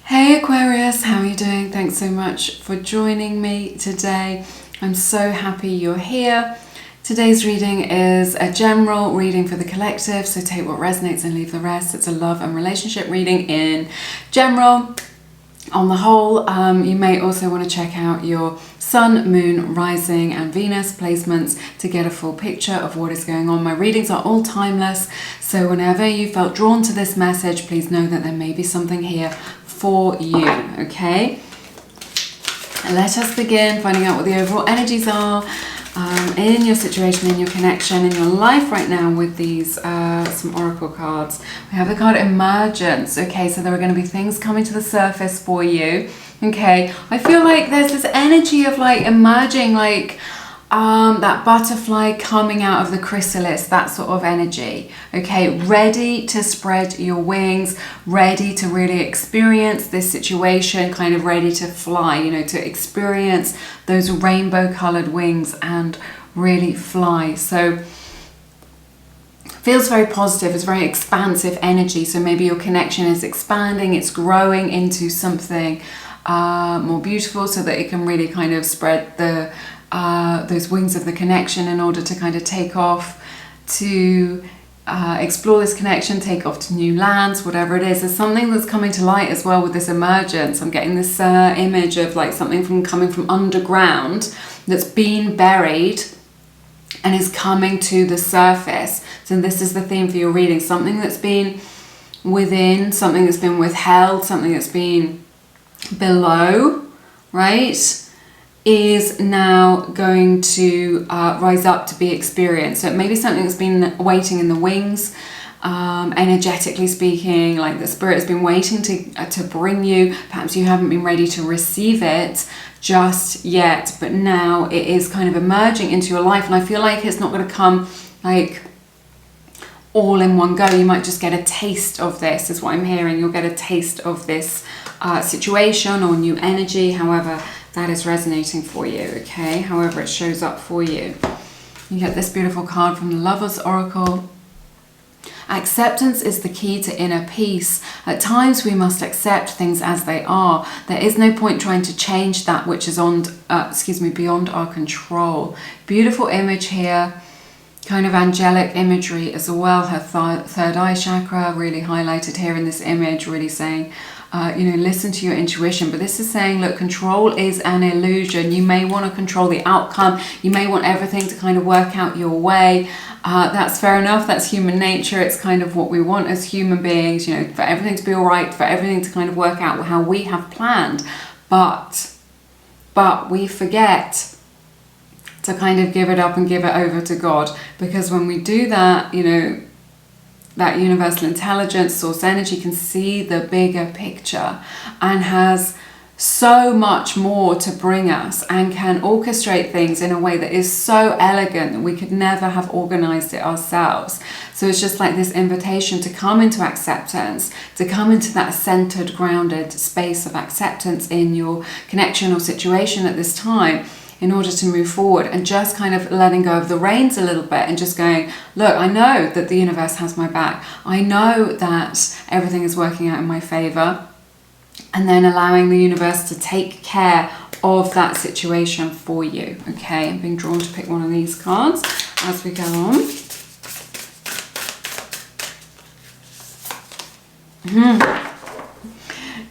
Hey Aquarius, how are you doing? Thanks so much for joining me today. I'm so happy you're here. Today's reading is a general reading for the collective, so take what resonates and leave the rest. It's a love and relationship reading in general. On the whole, you may also want to check out your Sun, Moon, Rising and Venus placements to get a full picture of what is going on. My readings are all timeless, so whenever you felt drawn to this message, please know that there may be something here for you, okay? Let us begin finding out what the overall energies are in your situation, in your connection, in your life right now with these some oracle cards. We have the card Emergence. Okay, so there are going to be things coming to the surface for you. Okay, I feel like there's this energy of like emerging, like that butterfly coming out of the chrysalis, that sort of energy. Okay, ready to spread your wings, ready to really experience this situation, kind of ready to fly, you know, to experience those rainbow colored wings and really fly. So feels very positive. It's very expansive energy. So maybe your connection is expanding, it's growing into something more beautiful, so that it can really kind of spread the those wings of the connection in order to kind of take off to explore this connection, take off to new lands, whatever it is. There's something that's coming to light as well with this emergence. I'm getting this image of like something coming from underground that's been buried and is coming to the surface. So this is the theme for your reading. Something that's been within, something that's been withheld, something that's been below, right, is now going to rise up to be experienced. So it may be something that's been waiting in the wings, energetically speaking, like the spirit has been waiting to bring you. Perhaps you haven't been ready to receive it just yet, but now it is kind of emerging into your life. And I feel like it's not going to come like all in one go. You might just get a taste of this, is what I'm hearing. You'll get a taste of this situation or new energy, however that is resonating for you, okay? However it shows up for you. You get this beautiful card from the Lover's Oracle. Acceptance is the key to inner peace. At times we must accept things as they are. There is no point trying to change that which is beyond our control. Beautiful image here. Kind of angelic imagery as well. Her third eye chakra really highlighted here in this image, really saying, listen to your intuition. But this is saying, look, control is an illusion. You may want to control the outcome. You may want everything to kind of work out your way. That's fair enough. That's human nature. It's kind of what we want as human beings, you know, for everything to be all right, for everything to kind of work out how we have planned. But we forget to kind of give it up and give it over to God, because when we do that, you know, that universal intelligence, source energy can see the bigger picture and has so much more to bring us and can orchestrate things in a way that is so elegant that we could never have organized it ourselves. So it's just like this invitation to come into acceptance, to come into that centered, grounded space of acceptance in your connection or situation at this time, in order to move forward, and just kind of letting go of the reins a little bit and just going, look, I know that the universe has my back. I know that everything is working out in my favor. And then allowing the universe to take care of that situation for you. Okay, I'm being drawn to pick one of these cards as we go on.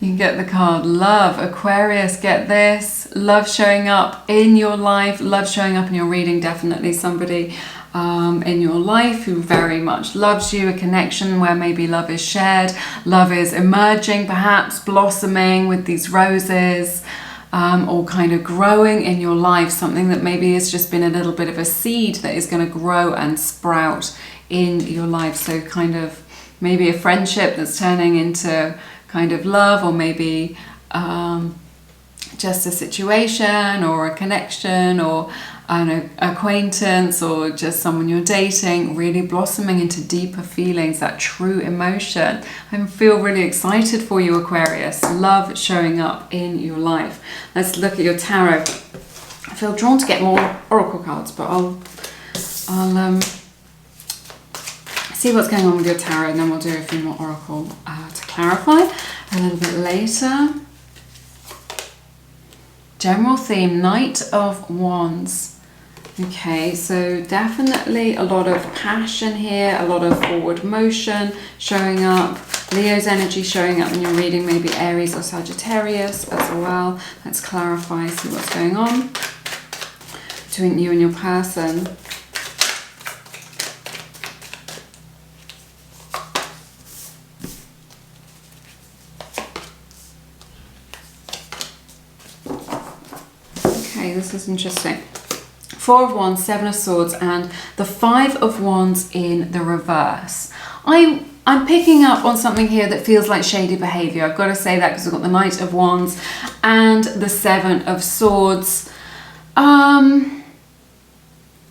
You can get the card Love. Aquarius, get this. Love showing up in your life. Love showing up in your reading. Definitely somebody in your life who very much loves you. A connection where maybe love is shared. Love is emerging, perhaps blossoming with these roses. Or kind of growing in your life. Something that maybe has just been a little bit of a seed that is going to grow and sprout in your life. So kind of maybe a friendship that's turning into kind of love, or maybe just a situation or a connection or an acquaintance or just someone you're dating, really blossoming into deeper feelings, that true emotion. I feel really excited for you, Aquarius. Love showing up in your life. Let's look at your tarot. I feel drawn to get more oracle cards, but I'll see what's going on with your tarot, and then we'll do a few more oracle to clarify. a little bit later. General theme, Knight of Wands. Okay, so definitely a lot of passion here, a lot of forward motion showing up. Leo's energy showing up in your reading, maybe Aries or Sagittarius as well. Let's clarify, see what's going on between you and your person. Okay, this is interesting. Four of Wands, Seven of Swords, and the Five of Wands in the reverse. I'm picking up on something here that feels like shady behavior. I've got to say that because we've got the Knight of Wands and the Seven of Swords. Doesn't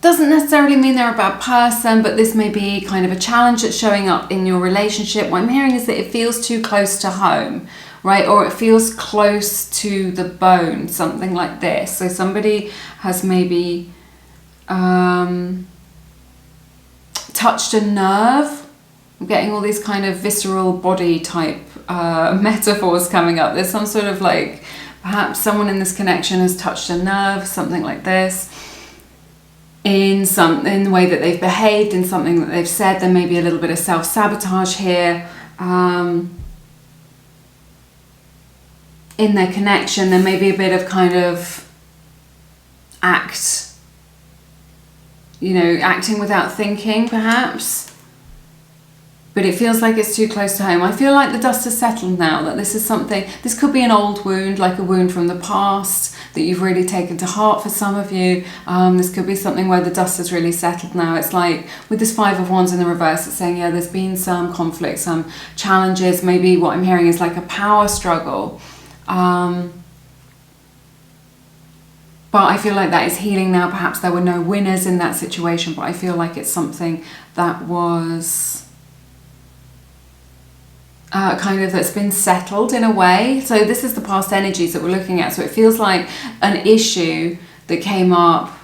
necessarily mean they're a bad person, but this may be kind of a challenge that's showing up in your relationship. What I'm hearing is that it feels too close to home, right? Or it feels close to the bone, something like this. So somebody has maybe touched a nerve. I'm getting all these kind of visceral body type metaphors coming up. There's some sort of like, perhaps someone in this connection has touched a nerve, something like this. In the way that they've behaved, in something that they've said. There may be a little bit of self-sabotage here. In their connection, there may be a bit of kind of acting without thinking, perhaps. But it feels like it's too close to home. I feel like the dust has settled now, that this is something, this could be an old wound, like a wound from the past that you've really taken to heart for some of you. This could be something where the dust has really settled now. It's like with this Five of Wands in the reverse, it's saying, yeah, there's been some conflict, some challenges. Maybe what I'm hearing is like a power struggle. But I feel like that is healing now. Perhaps there were no winners in that situation, but I feel like it's something that was that's been settled in a way. So this is the past energies that we're looking at. So it feels like an issue that came up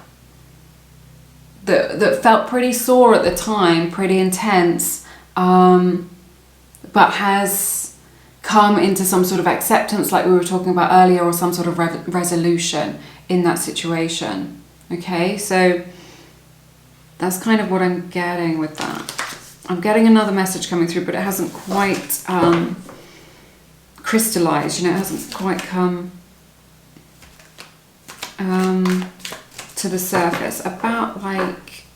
that felt pretty sore at the time, pretty intense, but has come into some sort of acceptance like we were talking about earlier, or some sort of resolution in that situation. Okay, so that's kind of what I'm getting with that. I'm getting another message coming through, but it hasn't quite crystallized, it hasn't quite come to the surface. About like,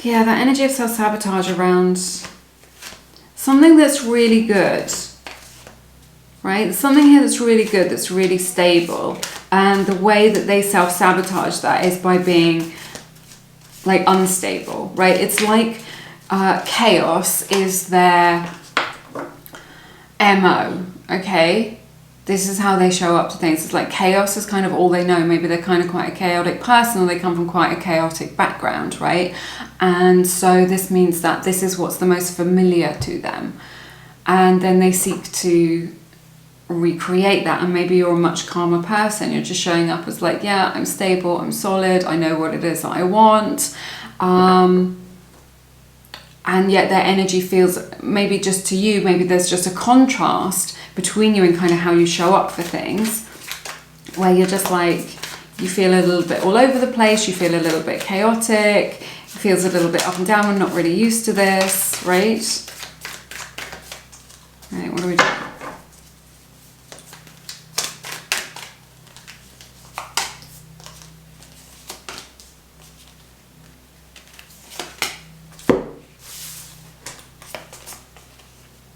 yeah, that energy of self-sabotage around something that's really good, right? There's something here that's really good, that's really stable. And the way that they self-sabotage that is by being like unstable, right? It's like chaos is their MO, okay? This is how they show up to things. It's like chaos is kind of all they know. Maybe they're kind of quite a chaotic person, or they come from quite a chaotic background, right? And so this means that this is what's the most familiar to them. And then they seek to recreate that. And maybe you're a much calmer person. You're just showing up as like, yeah, I'm stable, I'm solid, I know what it is that I want. And yet their energy feels, maybe just to you, maybe there's just a contrast between you and kind of how you show up for things, where you're just like, you feel a little bit all over the place, you feel a little bit chaotic, it feels a little bit up and down, we're not really used to this, right? Right, what do we do?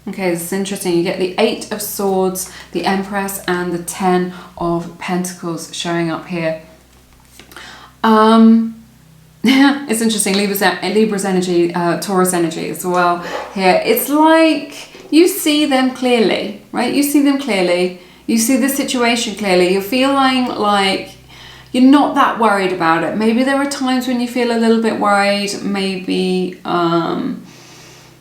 Okay, this is interesting. You get the Eight of Swords, the Empress, and the Ten of Pentacles showing up here. It's interesting. Libra's energy, Taurus energy as well here. It's like you see them clearly, right? You see them clearly. You see the situation clearly. You're feeling like you're not that worried about it. Maybe there are times when you feel a little bit worried, maybe,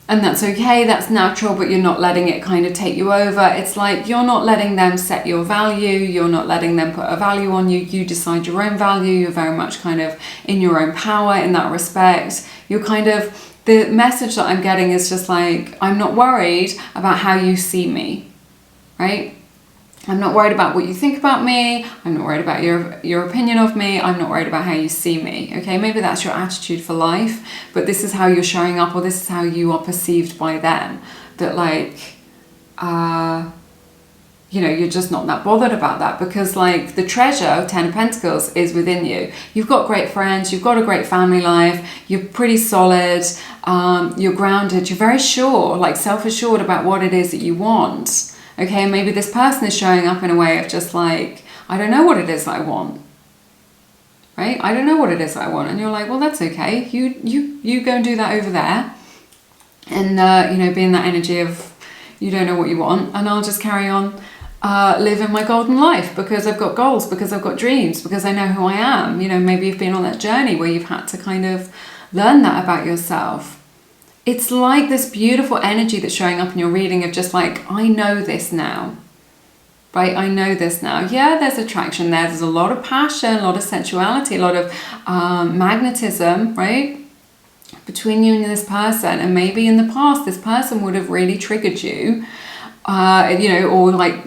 and that's okay, that's natural, but you're not letting it kind of take you over. It's like you're not letting them set your value, you're not letting them put a value on you, you decide your own value, you're very much kind of in your own power in that respect. You're kind of the message that I'm getting is just like, I'm not worried about how you see me, right? I'm not worried about what you think about me. I'm not worried about your opinion of me. I'm not worried about how you see me. Okay, maybe that's your attitude for life, but this is how you're showing up, or this is how you are perceived by them. That like, you know, you're just not that bothered about that, because like the treasure, 10 of Pentacles, is within you. You've got great friends, you've got a great family life, you're pretty solid, you're grounded, you're very sure, like self-assured about what it is that you want. Okay, maybe this person is showing up in a way of just like, I don't know what it is that I want. Right? I don't know what it is that I want. And you're like, well, that's okay. You go and do that over there. And, you know, be in that energy of you don't know what you want. And I'll just carry on living my golden life, because I've got goals, because I've got dreams, because I know who I am. You know, maybe you've been on that journey where you've had to kind of learn that about yourself. It's like this beautiful energy that's showing up in your reading of just like, I know this now, right? I know this now. Yeah, there's attraction there. There's a lot of passion, a lot of sensuality, a lot of magnetism, right? Between you and this person. And maybe in the past, this person would have really triggered you, you know, or like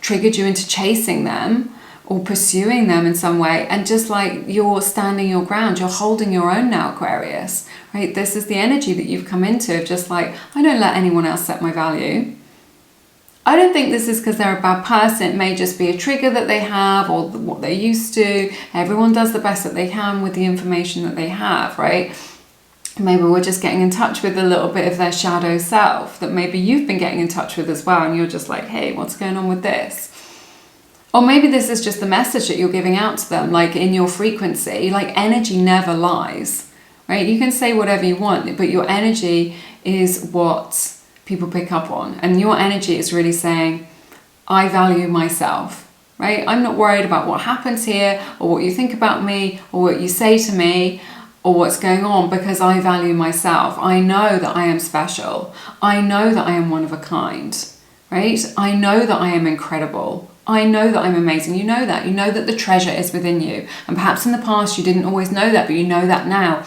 triggered you into chasing them or pursuing them in some way. And just like you're standing your ground, you're holding your own now, Aquarius. Right, this is the energy that you've come into of just like, I don't let anyone else set my value. I don't think this is because they're a bad person. It may just be a trigger that they have, or what they're used to. Everyone does the best that they can with the information that they have, right? Maybe we're just getting in touch with a little bit of their shadow self that maybe you've been getting in touch with as well, and you're just like, hey, what's going on with this? Or maybe this is just the message that you're giving out to them, like in your frequency. Like energy never lies. Right? You can say whatever you want, but your energy is what people pick up on. And your energy is really saying, I value myself, right? I'm not worried about what happens here, or what you think about me, or what you say to me, or what's going on, because I value myself. I know that I am special. I know that I am one of a kind, right? I know that I am incredible. I know that I'm amazing. You know that. You know that the treasure is within you. And perhaps in the past you didn't always know that, but you know that now.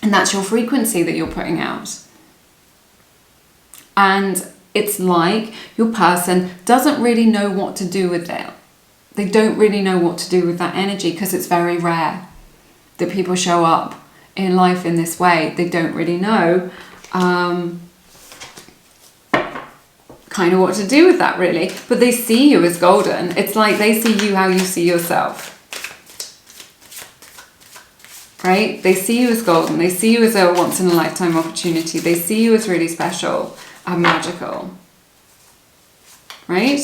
And that's your frequency that you're putting out. And it's like your person doesn't really know what to do with it. They don't really know what to do with that energy, because it's very rare that people show up in life in this way. They don't really know kind of what to do with that, really. But they see you as golden. It's like they see you how you see yourself. Right? They see you as golden. They see you as a once-in-a-lifetime opportunity. They see you as really special and magical. Right?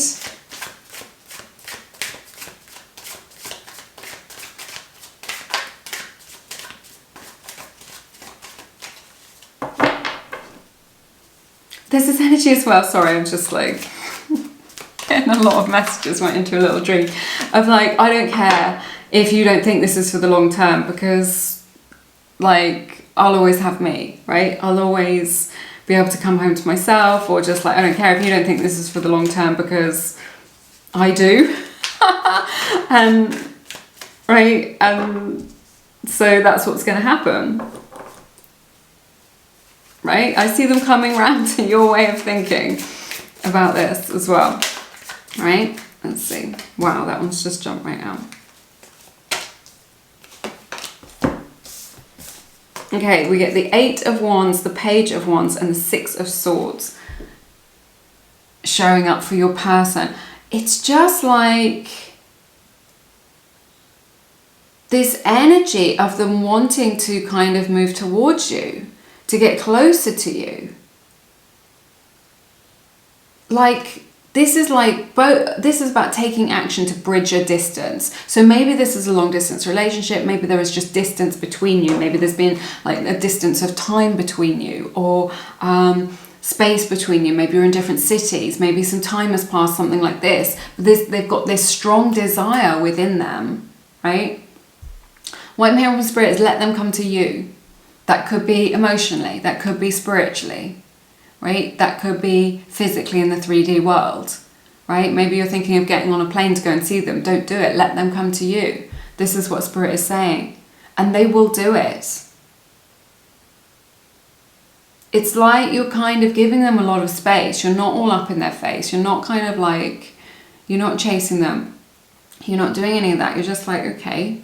There's this energy as well. Sorry, I'm just like getting a lot of messages, went into a little dream of like, I don't care if you don't think this is for the long term, because like I'll always have me, right? I'll always be able to come home to myself, or just like, I don't care if you don't think this is for the long term, because I do. And right, so that's what's going to happen, right? I see them coming around to your way of thinking about this as well, right? Let's see. Wow, that one's just jumped right out. Okay, we get the 8 of Wands, the Page of Wands, and the 6 of Swords showing up for your person. It's just like this energy of them wanting to kind of move towards you, to get closer to you. Like, this is like, this is about taking action to bridge a distance. So maybe this is a long distance relationship. Maybe there is just distance between you. Maybe there's been like a distance of time between you, or space between you. Maybe you're in different cities. Maybe some time has passed, something like this. They've got this strong desire within them, right? What I'm hearing from Spirit is let them come to you. That could be emotionally. That could be spiritually. Right? That could be physically in the 3D world, right? Maybe you're thinking of getting on a plane to go and see them. Don't do it. Let them come to you. This is what Spirit is saying. And they will do it. it's like you're kind of giving them a lot of space. You're not all up in their face. You're not kind of like, you're not chasing them. You're not doing any of that. You're just like, okay,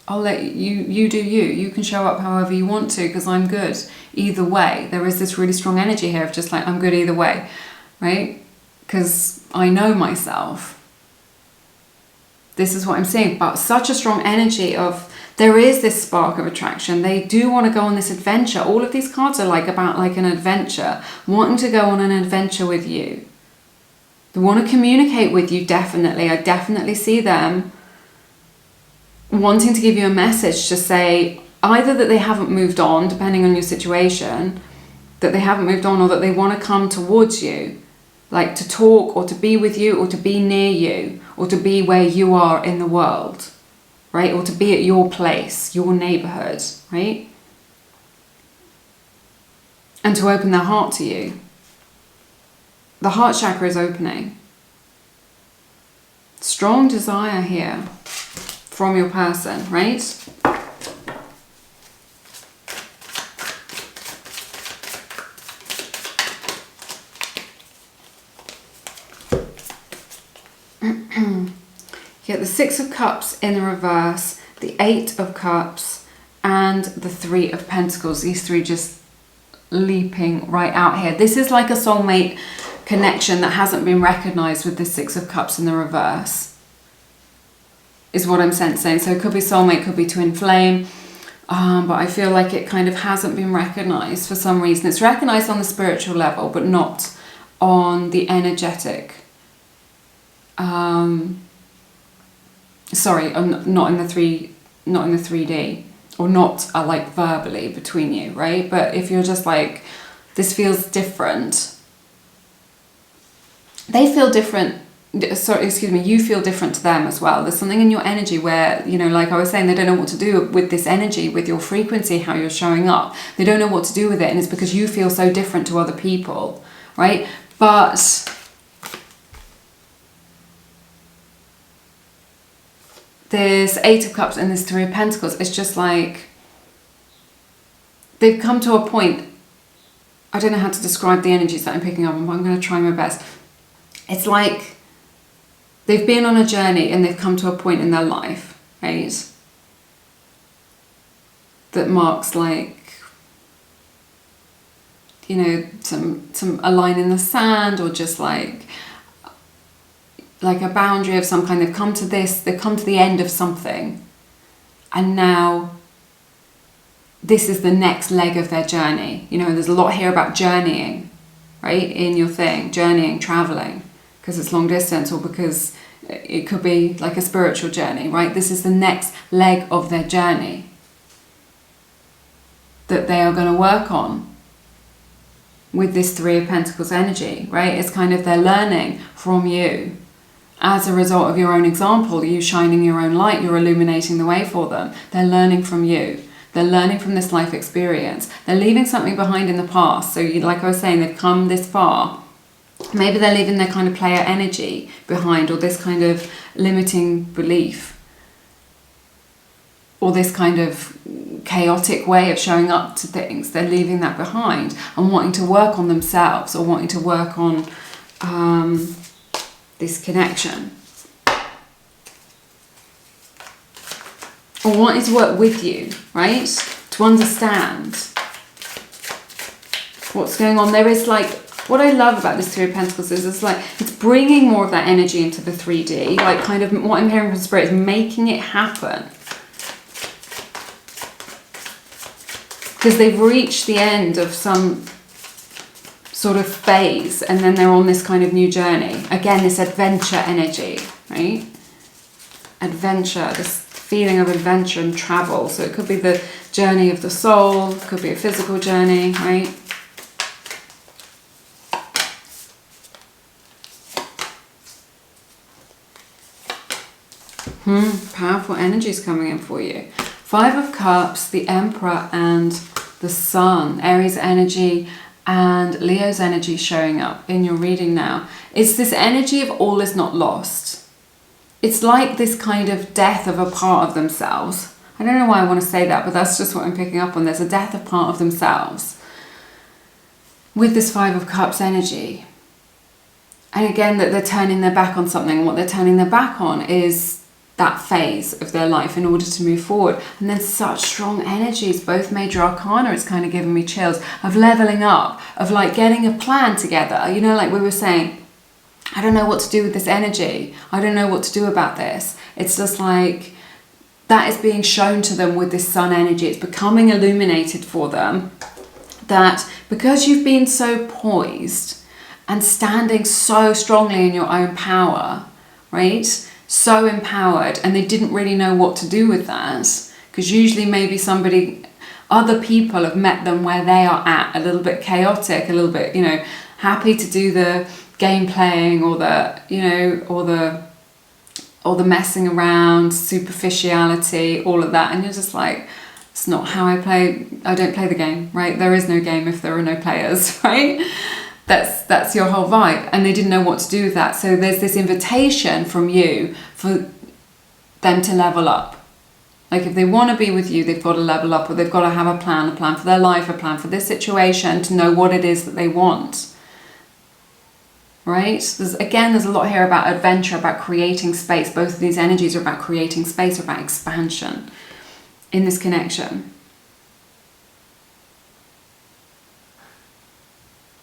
I'll let you do you. You can show up however you want to, because I'm good either way. There is this really strong energy here of just like, I'm good either way, right? Because I know myself. This is what I'm seeing. But such a strong energy of, there is this spark of attraction. They do want to go on this adventure. All of these cards are like about like an adventure, wanting to go on an adventure with you. They want to communicate with you, definitely. I definitely see them wanting to give you a message to say either that they haven't moved on, depending on your situation, that they haven't moved on, or that they want to come towards you, like to talk or to be with you or to be near you or to be where you are in the world, right? Or to be at your place, your neighborhood, right? And to open their heart to you. The heart chakra is opening. Strong desire here from your person, right? You get the Six of Cups in the reverse, the Eight of Cups, and the Three of Pentacles. These three just leaping right out here. This is like a soulmate connection that hasn't been recognized with the Six of Cups in the reverse, is what I'm sensing. So it could be soulmate, could be twin flame, but I feel like it kind of hasn't been recognized for some reason. It's recognized on the spiritual level, but not on the energetic. Sorry, not in the 3D, or not like verbally between you, right? But if you're just like, this feels different, they feel different. Sorry, excuse me, you feel different to them as well. There's something in your energy where, you know, like I was saying, they don't know what to do with this energy, with your frequency, how you're showing up. They don't know what to do with it, and it's because you feel so different to other people, right? But this Eight of Cups and this Three of Pentacles, it's just like they've come to a point. I don't know how to describe the energies that I'm picking up, but I'm going to try my best. It's like they've been on a journey and they've come to a point in their life, right, that marks like, you know, some a line in the sand, or just like a boundary of some kind. They've come to this, they've come to the end of something, and now this is the next leg of their journey. You know, there's a lot here about journeying, right, in your thing, journeying, traveling, because it's long distance, or because it could be like a spiritual journey, right? This is the next leg of their journey that they are going to work on with this Three of Pentacles energy, right? It's kind of they're learning from you. As a result of your own example, you shining your own light, you're illuminating the way for them. They're learning from you. They're learning from this life experience. They're leaving something behind in the past. So like I was saying, they've come this far. Maybe they're leaving their kind of player energy behind, or this kind of limiting belief, or this kind of chaotic way of showing up to things. They're leaving that behind and wanting to work on themselves, or wanting to work on this connection, or wanting to work with you, right? To understand what's going on. There is like, what I love about this Three of Pentacles is it's like, it's bringing more of that energy into the 3D, like kind of what I'm hearing from Spirit is making it happen. Because they've reached the end of some sort of phase, and then they're on this kind of new journey. Again, this adventure energy, right? Adventure, this feeling of adventure and travel. So it could be the journey of the soul, it could be a physical journey, right? Powerful energies coming in for you. Five of Cups, the Emperor, and the Sun. Aries energy and Leo's energy showing up in your reading now. It's this energy of all is not lost. It's like this kind of death of a part of themselves. I don't know why I want to say that, but that's just what I'm picking up on. There's a death of part of themselves. with this Five of Cups energy. And again, that they're turning their back on something. What they're turning their back on is that phase of their life in order to move forward. And then such strong energies, both major arcana, it's kind of giving me chills, of leveling up, of like getting a plan together. You know, like we were saying, I don't know what to do with this energy. I don't know what to do about this. It's just like that is being shown to them with this sun energy. It's becoming illuminated for them that because you've been so poised and standing so strongly in your own power, right? So empowered, and they didn't really know what to do with that, because usually maybe other people have met them where they are at, a little bit chaotic, a little bit, you know, happy to do the game playing or the, you know, or the messing around, superficiality, all of that, and you're just like, it's not how I play. I don't play the game, right? There is no game if there are no players, right? That's your whole vibe. And they didn't know what to do with that. So there's this invitation from you for them to level up. Like if they want to be with you, they've got to level up, or they've got to have a plan for their life, a plan for this situation, to know what it is that they want. Right? There's a lot here about adventure, about creating space. Both of these energies are about creating space, or about expansion in this connection.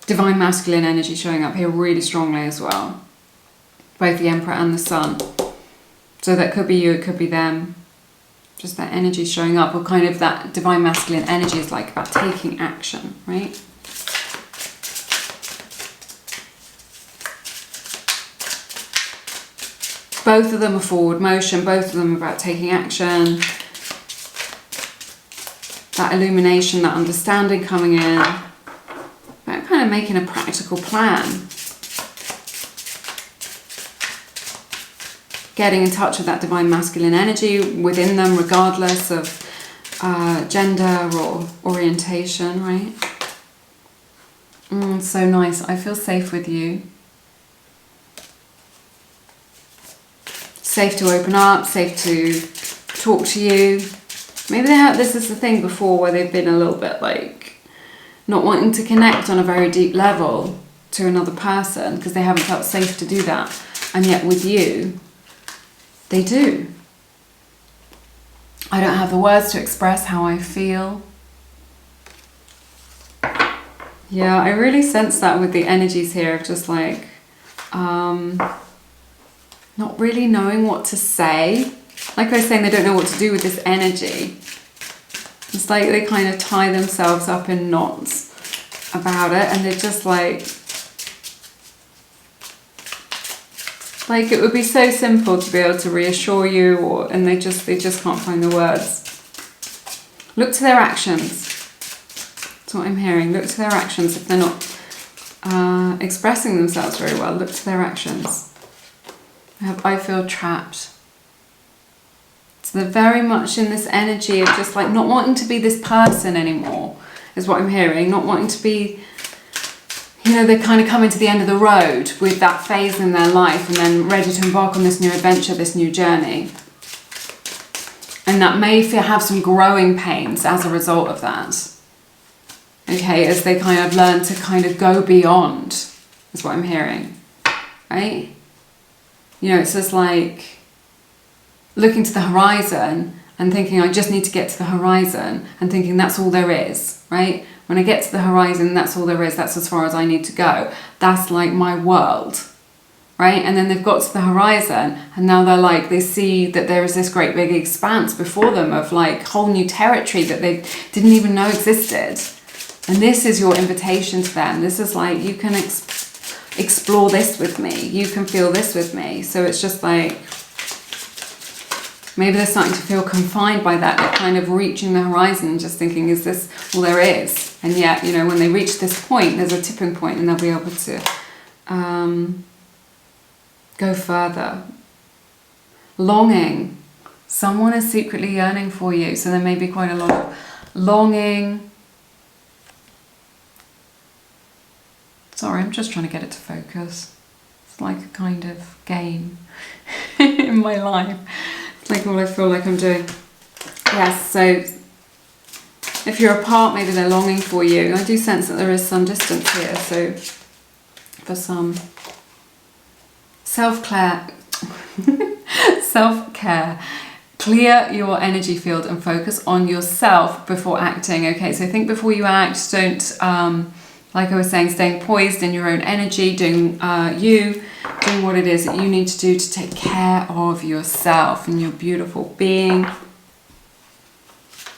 Divine masculine energy showing up here really strongly as well. Both the Emperor and the Sun. So that could be you, it could be them. Just that energy showing up, or kind of that divine masculine energy is like about taking action, right? Both of them are forward motion, both of them are about taking action. That illumination, that understanding coming in. About kind of making a practical plan. Getting in touch with that divine masculine energy within them, regardless of gender or orientation, right? So nice. I feel safe with you. Safe to open up, safe to talk to you. Maybe this is the thing before where they've been a little bit like not wanting to connect on a very deep level to another person because they haven't felt safe to do that. And yet with you, they do. I don't have the words to express how I feel. Yeah, I really sense that with the energies here of just like, not really knowing what to say. Like I was saying, they don't know what to do with this energy. It's like they kind of tie themselves up in knots about it, and they're just like it would be so simple to be able to reassure you, and they just can't find the words. Look to their actions. That's what I'm hearing. Look to their actions. If they're not expressing themselves very well, look to their actions. I feel trapped. So they're very much in this energy of just like not wanting to be this person anymore, is what I'm hearing. Not wanting to be, you know, they're kind of coming to the end of the road with that phase in their life and then ready to embark on this new adventure, this new journey. And that may have some growing pains as a result of that. Okay, as they kind of learn to kind of go beyond, is what I'm hearing. Right? You know, it's just like looking to the horizon and thinking, I just need to get to the horizon, and thinking that's all there is, right? When I get to the horizon, that's all there is, that's as far as I need to go. That's like my world, right? And then they've got to the horizon, and now they're like, they see that there is this great big expanse before them of like whole new territory that they didn't even know existed. And this is your invitation to them. This is like, you can explore this with me, you can feel this with me. So it's just like, maybe they're starting to feel confined by that. They're kind of reaching the horizon and just thinking, is this all there is? And yet, you know, when they reach this point, there's a tipping point, and they'll be able to go further. Longing. Someone is secretly yearning for you. So there may be quite a lot of longing. Sorry, I'm just trying to get it to focus. It's like a kind of game in my life. It's like all I feel like I'm doing. Yes, so If you're apart, maybe they're longing for you. I do sense that there is some distance here. So for some self-care, clear your energy field and focus on yourself before acting. Okay, so think before you act. Don't, like I was saying, staying poised in your own energy, doing what it is that you need to do to take care of yourself and your beautiful being.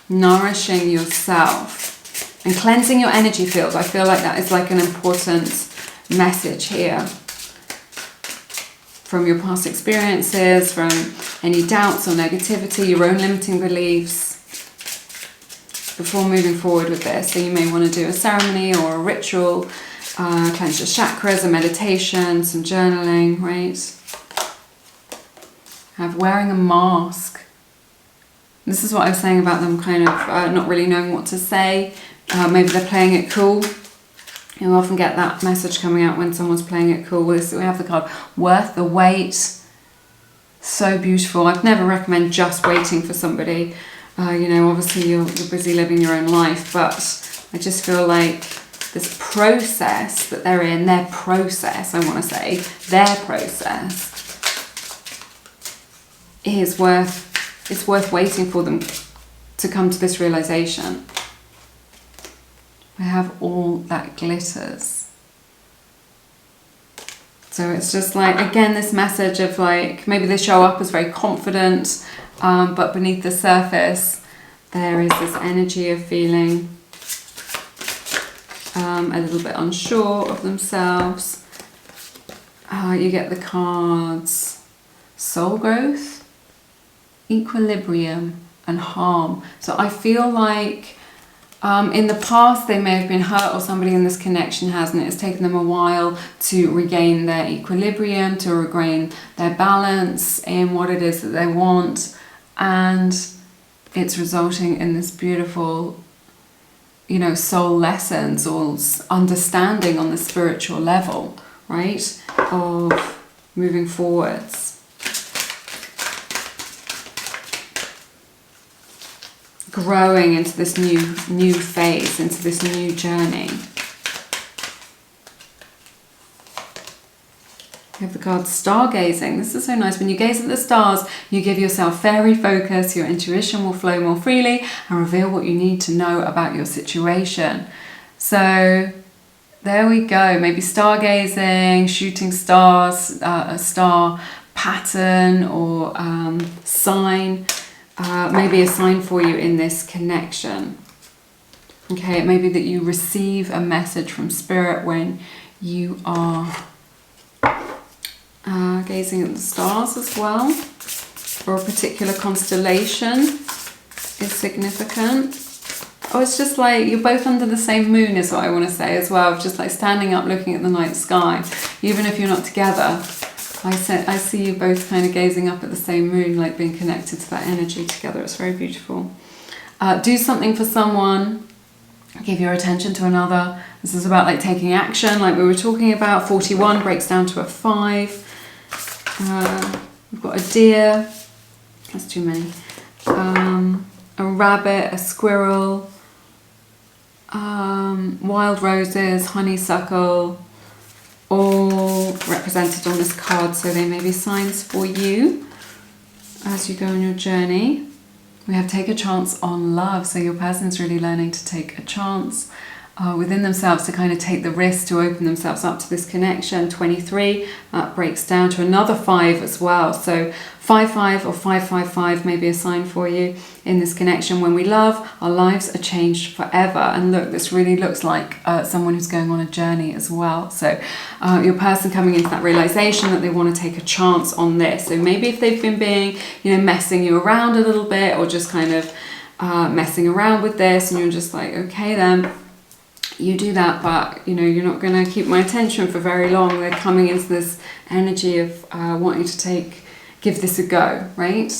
Nourishing yourself and cleansing your energy field. I feel like that is like an important message here. From your past experiences, from any doubts or negativity, your own limiting beliefs, before moving forward with this. So you may want to do a ceremony or a ritual, cleanse your chakras, a meditation, some journaling, right? Have wearing a mask. This is what I was saying about them kind of not really knowing what to say. Maybe they're playing it cool. You often get that message coming out when someone's playing it cool. We have the card Worth the Wait. So beautiful. I'd never recommend just waiting for somebody. You know, obviously you're busy living your own life, but I just feel like this process that they're in, their process, I want to say, their process is it's worth waiting for them to come to this realization. I have all that glitters. So it's just like, again, this message of like, maybe they show up as very confident, but beneath the surface, there is this energy of feeling a little bit unsure of themselves. You get the cards Soul Growth, Equilibrium, and Harm. So I feel like in the past they may have been hurt, or somebody in this connection has, and it's taken them a while to regain their equilibrium, to regain their balance in what it is that they want, and it's resulting in this beautiful, you know, soul lessons or understanding on the spiritual level, right, of moving forwards. Growing into this new phase, into this new journey. You have the card Stargazing. This is so nice. When you gaze at the stars, you give yourself fairy focus. Your intuition will flow more freely and reveal what you need to know about your situation. So there we go. Maybe stargazing, shooting stars, a star pattern or sign. Maybe a sign for you in this connection. Okay, it may be that you receive a message from Spirit when you are gazing at the stars as well, or a particular constellation is significant. Oh, it's just like you're both under the same moon is what I want to say as well, just like standing up looking at the night sky, even if you're not together. I see you both kind of gazing up at the same moon, like being connected to that energy together. It's very beautiful. Do something for someone. Give your attention to another. This is about like taking action, like we were talking about. 41 breaks down to a 5. We've got a deer. That's too many. A rabbit, a squirrel, wild roses, honeysuckle, all represented on this card, so they may be signs for you as you go on your journey. We have take a chance on love, so your person's really learning to take a chance within themselves, to kind of take the risk to open themselves up to this connection. 23, that breaks down to another 5 as well, so 5-5 or 5-5-5 may be a sign for you in this connection. When we love, our lives are changed forever. And look, this really looks like someone who's going on a journey as well. So your person coming into that realization that they want to take a chance on this. So maybe if they've been being, you know, messing you around a little bit, or just kind of messing around with this, and you're just like, okay then, you do that, but you know, you're not going to keep my attention for very long. They're coming into this energy of wanting to give this a go, right?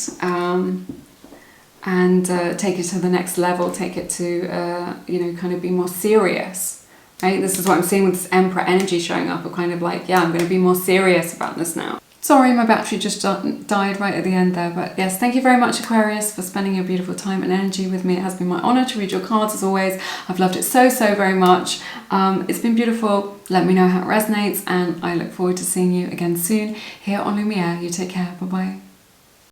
And take it to the next level, take it to, you know, kind of be more serious, right? This is what I'm seeing with this Emperor energy showing up, of kind of like, yeah, I'm going to be more serious about this now. Sorry, my battery just died right at the end there. But yes, thank you very much, Aquarius, for spending your beautiful time and energy with me. It has been my honour to read your cards as always. I've loved it so very much. It's been beautiful. Let me know how it resonates, and I look forward to seeing you again soon here on Lumiere. You take care. Bye-bye.